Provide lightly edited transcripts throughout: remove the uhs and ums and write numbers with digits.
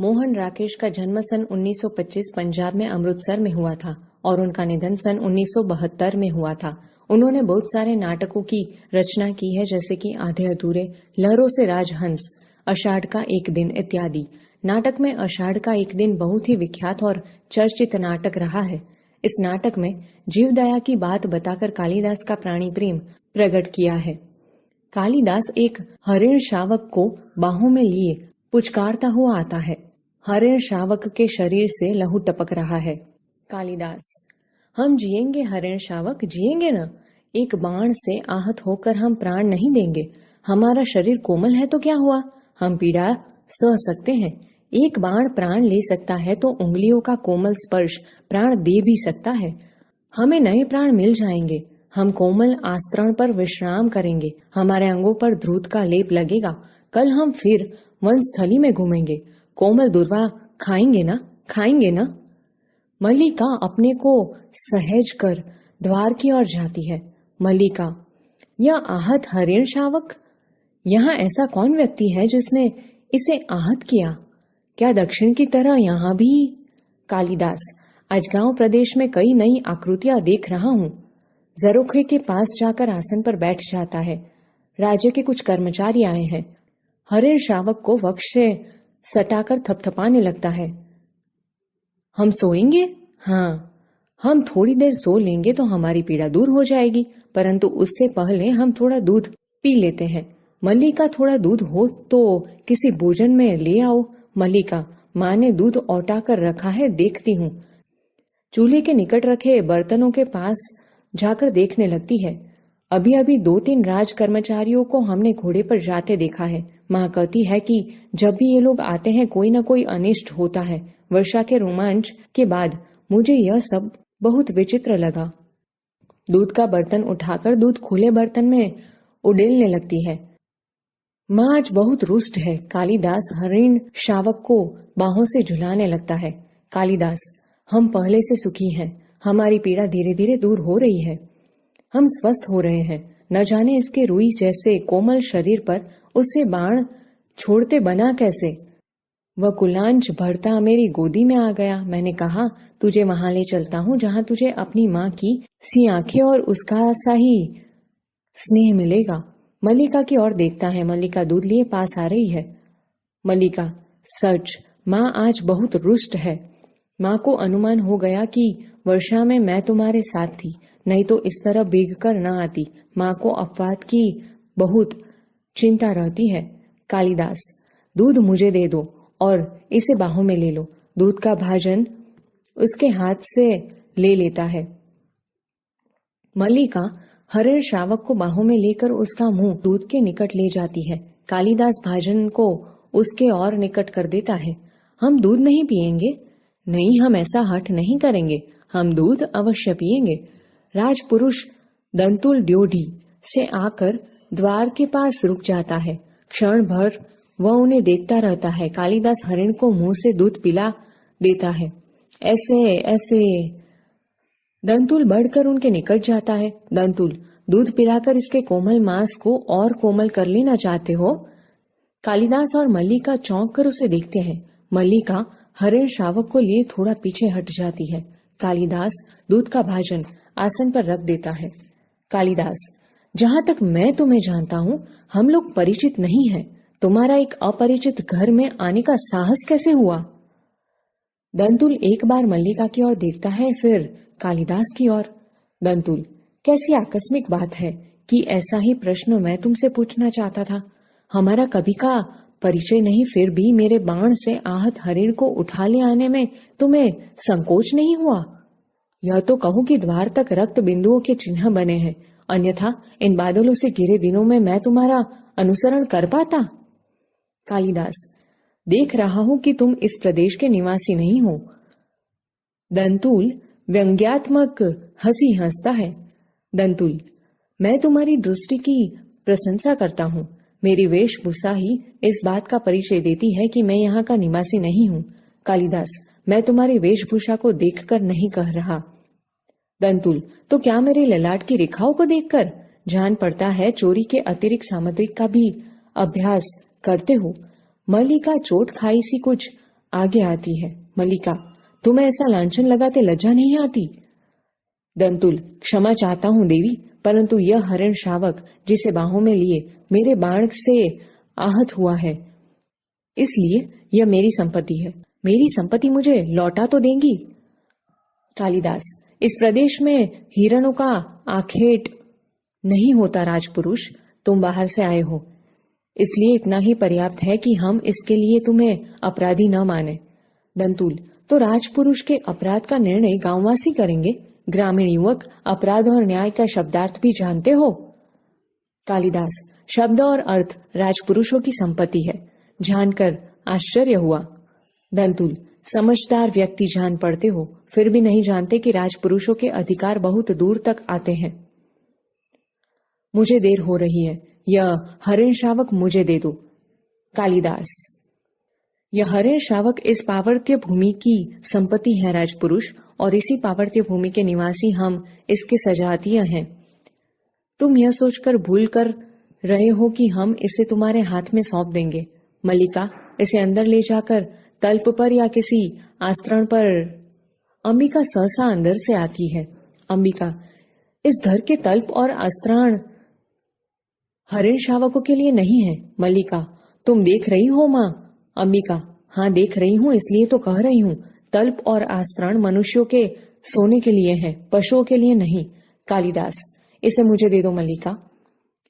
मोहन राकेश का जन्म सन 1925 पंजाब में अमृतसर में हुआ था और उनका निधन सन 1972 में हुआ था। उन्होंने बहुत सारे नाटकों की रचना की है, जैसे कि आधे अधूरे, लहरों से राजहंस, आषाढ़ का एक दिन इत्यादि। नाटक में आषाढ़ का एक दिन बहुत ही विख्यात और चर्चित नाटक रहा है। इस नाटक में जीवदया की बात बताकर कालिदास का प्राणी प्रेम प्रकट किया है। कालिदास एक हरिण शावक को बाहों में लिए पुचकारता हुआ आता है। हरिण शावक के शरीर से लहू टपक रहा है। कालिदास: हम जिएंगे हरिण शावक, जिएंगे न। एक बाण से आहत होकर हम प्राण नहीं देंगे। हमारा शरीर कोमल है तो क्या हुआ, हम पीड़ा सह सकते हैं। एक बाण प्राण ले सकता है तो उंगलियों का कोमल स्पर्श प्राण दे भी सकता है। हमें नए प्राण मिल जाएंगे। हम कोमल आस्तरण पर विश्राम करेंगे। हमारे अंगों पर ध्रुत का लेप लगेगा। कल हम फिर वनस्थली में घूमेंगे। कोमल दुर्वा खाएंगे ना, खाएंगे ना। मल्लिका अपने को सहेज कर द्वार की ओर जाती है। मल्लिका: यह आहत हरिण शावक, यहाँ ऐसा कौन व्यक्ति है जिसने इसे आहत किया? क्या दक्षिण की तरह यहाँ भी? कालिदास: अजगांव प्रदेश में कई नई आकृतियां देख रहा हूँ। जरोखे के पास जाकर आसन पर बैठ जाता है। राज्य के कुछ कर्मचारी आए हैं। हरिण शावक को वक्ष से सटाकर थपथपाने लगता है। हम सोएंगे? हाँ, हम थोड़ी देर सो लेंगे तो हमारी पीड़ा दूर हो जाएगी, परंतु उससे पहले हम थोड़ा दूध पी लेते हैं। मल्लिका: थोड़ा दूध हो तो किसी भोजन में ले आओ। मल्लिका: माँ ने दूध औटा कर रखा है, देखती हूँ। चूल्हे के निकट रखे बर्तनों के पास जाकर देखने लगती है। अभी अभी 2-3 राज कर्मचारियों को हमने घोड़े पर जाते देखा है। माँ कहती है कि जब भी ये लोग आते हैं कोई न कोई अनिष्ट होता है। वर्षा के रोमांच के बाद मुझे यह सब बहुत विचित्र लगा। दूध का बर्तन उठाकर दूध खुले बर्तन में उड़ेलने लगती है। माँ आज बहुत रुष्ट है। कालिदास हरिण शावक को बाहों से झुलाने लगता है। कालिदास: हम पहले से सुखी हैं। हमारी पीड़ा धीरे धीरे दूर हो रही है। हम स्वस्थ हो रहे हैं। न जाने इसके रुई जैसे कोमल शरीर पर उससे बाण छोड़ते बना कैसे। वह कुलांच भरता मेरी गोदी में आ गया। मैंने कहा, तुझे वहां ले चलता हूँ जहां तुझे अपनी माँ की सी आंखें और उसका सा ही स्नेह मिलेगा। मल्लिका की ओर देखता है। मल्लिका दूध लिए पास आ रही है। मल्लिका: सच, माँ आज बहुत रुष्ट है। माँ को अनुमान हो गया कि वर्षा में मैं तुम्हारे साथ थी, नहीं तो इस तरह भीग कर न आती। माँ को अपवाद की बहुत चिंता रहती है। कालिदास: दूध मुझे दे दो और इसे बाहों में ले लो। दूध का भाजन उसके हाथ से ले लेता है। मल्लिका हरिण शावक को बाहों में लेकर उसका मुंह दूध के निकट ले जाती है। कालिदास भाजन को उसके और निकट कर देता है। हम दूध नहीं पिएंगे? नहीं, हम ऐसा हठ नहीं करेंगे। हम दूध अवश्य पिएंगे। राजपुरुष दंतुल ड्योढ़ी से आकर द्वार के पास रुक जाता है। क्षण भर वह उन्हें देखता रहता है। कालिदास हरिण को मुंह से दूध पिला देता है। ऐसे ऐसे। दंतुल बढ़कर उनके निकट जाता है। दंतुल: दूध पिलाकर इसके कोमल मांस को और कोमल कर लेना चाहते हो? कालिदास और मल्लिका चौंक कर उसे देखते हैं। मल्लिका हरिण शावक को लिए थोड़ा पीछे हट जाती है। कालिदास दूध का भाजन आसन पर रख देता है। कालिदास: जहां तक मैं तुम्हें जानता हूँ हम लोग परिचित नहीं हैं। तुम्हारा एक अपरिचित घर में आने का साहस कैसे हुआ? दंतुल एक बार मल्लिका की ओर देखता है, फिर कालिदास की ओर। दंतुल: कैसी आकस्मिक बात है कि ऐसा ही प्रश्न मैं तुमसे पूछना चाहता था। हमारा कभी का परिचय नहीं, फिर भी मेरे बाण से आहत हरिण को उठा ले आने में तुम्हें संकोच नहीं हुआ? यह तो कहूं कि द्वार तक रक्त बिंदुओं के चिन्ह बने हैं, अन्यथा इन बादलों से घिरे दिनों में मैं तुम्हारा अनुसरण कर पाता? कालिदास: देख रहा हूं कि तुम इस प्रदेश के निवासी नहीं हो। दंतुल व्यंग्यात्मक हंसी हंसता है। दंतुल: मैं तुम्हारी दृष्टि की प्रशंसा करता हूँ। मेरी वेशभूषा ही इस बात का परिचय देती है कि मैं यहाँ का निवासी नहीं हूँ। कालिदास: मैं तुम्हारी वेशभूषा को देखकर नहीं कह रहा। दंतुल: तो क्या मेरे ललाट की रेखाओं को देखकर? जान पड़ता है चोरी के अतिरिक्त सामग्री का भी अभ्यास करते हो। मल्लिका चोट खाई सी कुछ आगे आती है। मल्लिका, तुम्हें ऐसा लांछन लगाते लज्जा नहीं आती? दंतुल, क्षमा चाहता हूं देवी, परंतु यह हरिण शावक जिसे बाहों में लिए मेरे बाण से आहत हुआ है, इसलिए यह मेरी संपत्ति है। मेरी संपत्ति मुझे लौटा तो देंगी? कालिदास, इस प्रदेश में हिरणों का आखेट नहीं होता राजपुरुष, तुम बाहर से आए हो, इसलिए इतना ही पर्याप्त है कि हम इसके लिए तुम्हें अपराधी न माने। दंतुल, तो राजपुरुष के अपराध का निर्णय गांववासी करेंगे? ग्रामीण युवक अपराध और न्याय का शब्दार्थ भी जानते हो? कालिदास, शब्द और अर्थ राजपुरुषों की संपत्ति है, जानकर आश्चर्य हुआ। दंतुल, समझदार व्यक्ति जान पड़ते हो, फिर भी नहीं जानते कि राजपुरुषों के अधिकार बहुत दूर तक आते हैं। मुझे देर हो रही है, यह हरिण शावक मुझे दे दो। कालिदास, यह हरिण शावक इस पावर्त्य भूमि की संपत्ति है राजपुरुष, और इसी पावर्त्य भूमि के निवासी हम इसके सजातीय हैं। तुम यह सोचकर भूल कर रहे हो कि हम इसे तुम्हारे हाथ में सौंप देंगे। मल्लिका, इसे अंदर ले जाकर तल्प पर या किसी आस्तरण पर। अंबिका सहसा अंदर से आती है। अंबिका, इस घर के तल्प और आस्तरण हरिण शावकों के लिए नहीं है। मल्लिका, तुम देख रही हो माँ? अंबिका, हाँ देख रही हूँ, इसलिए तो कह रही हूँ। तल्प और आस्तरण मनुष्यों के सोने के लिए है, पशुओं के लिए नहीं। कालिदास, इसे मुझे दे दो मल्लिका।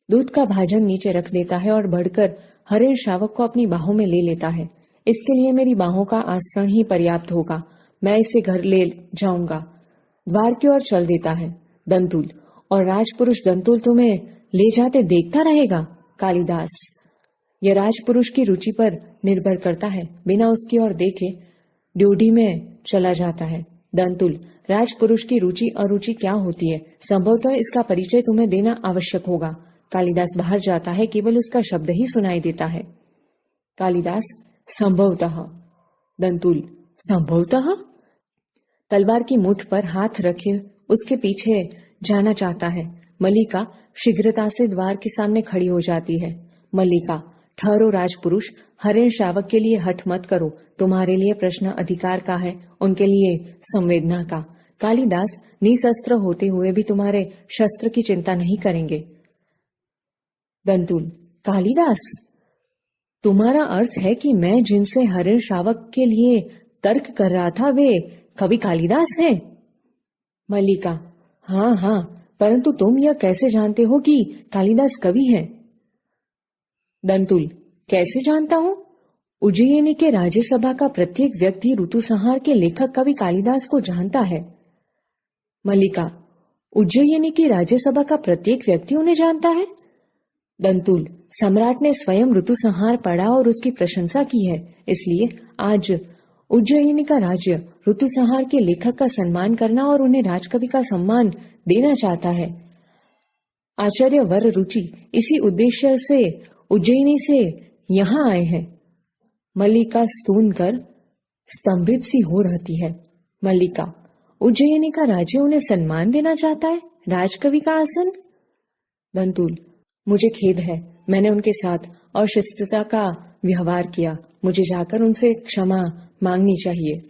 दूध का भाजन नीचे रख देता है और बढ़कर हरिण शावक को अपनी बाहों में ले लेता है। इसके लिए मेरी बाहों का आस्तरण ही पर्याप्त होगा, मैं इसे घर ले जाऊंगा। द्वार की ओर चल देता है। दंतुल, और राजपुरुष दंतुल तुम्हें ले जाते देखता रहेगा? कालिदास, यह राजपुरुष की रुचि पर निर्भर करता है, बिना उसकी ओर देखे ड्यूटी में चला जाता है। दंतुल, राजपुरुष की रुचि अरुचि क्या होती है? संभवतः इसका परिचय तुम्हें देना आवश्यक होगा। कालिदास बाहर जाता है, केवल उसका शब्द ही सुनाई देता है। कालिदास, संभवतः। दंतुल, संभवतः? तलवार की मुठ पर हाथ रखे उसके पीछे जाना चाहता है। मल्लिका शीघ्रता से द्वार के सामने खड़ी हो जाती है। मल्लिका, ठहरो राजपुरुष, हरिण शावक के लिए हठ मत करो, तुम्हारे लिए प्रश्न अधिकार का है, उनके लिए संवेदना का। कालिदास, निशस्त्र होते हुए भी तुम्हारे शस्त्र की चिंता नहीं करेंगे। दंतुल, कालिदास, तुम्हारा अर्थ है कि मैं जिनसे हरिण शावक के लिए तर्क कर रहा था वे कवि कालिदास हैं? मल्लिका, हाँ हाँ, परंतु तुम यह कैसे जानते हो कि कालिदास कवि हैं? दंतुल, कैसे जानता हूं? उज्जयिनी के राज्यसभा का प्रत्येक व्यक्ति ऋतुसंहार के लेखक कवि कालिदास को जानता है। मल्लिका, उज्जयिनी की राज्यसभा का प्रत्येक व्यक्ति उन्हें जानता है? दंतुल, सम्राट ने स्वयं ऋतुसंहार पढ़ा और उसकी प्रशंसा की है, इसलिए आज उज्जयिनी का राज्य ऋतुसंहार के लेखक का सम्मान करना और उन्हें राजकवि का सम्मान देना चाहता है। आचार्य वर रुचि इसी उद्देश्य से उज्जयिनी से यहाँ आए हैं। मल्लिका स्तून कर स्तंभित सी हो रहती है। मल्लिका, उज्जयिनी का राज्य उन्हें सम्मान देना चाहता है, राजकवि का आसन? दंतुल, मुझे खेद है, मैंने उनके साथ अशिष्टता का व्यवहार किया, मुझे जाकर उनसे क्षमा मांगनी चाहिए।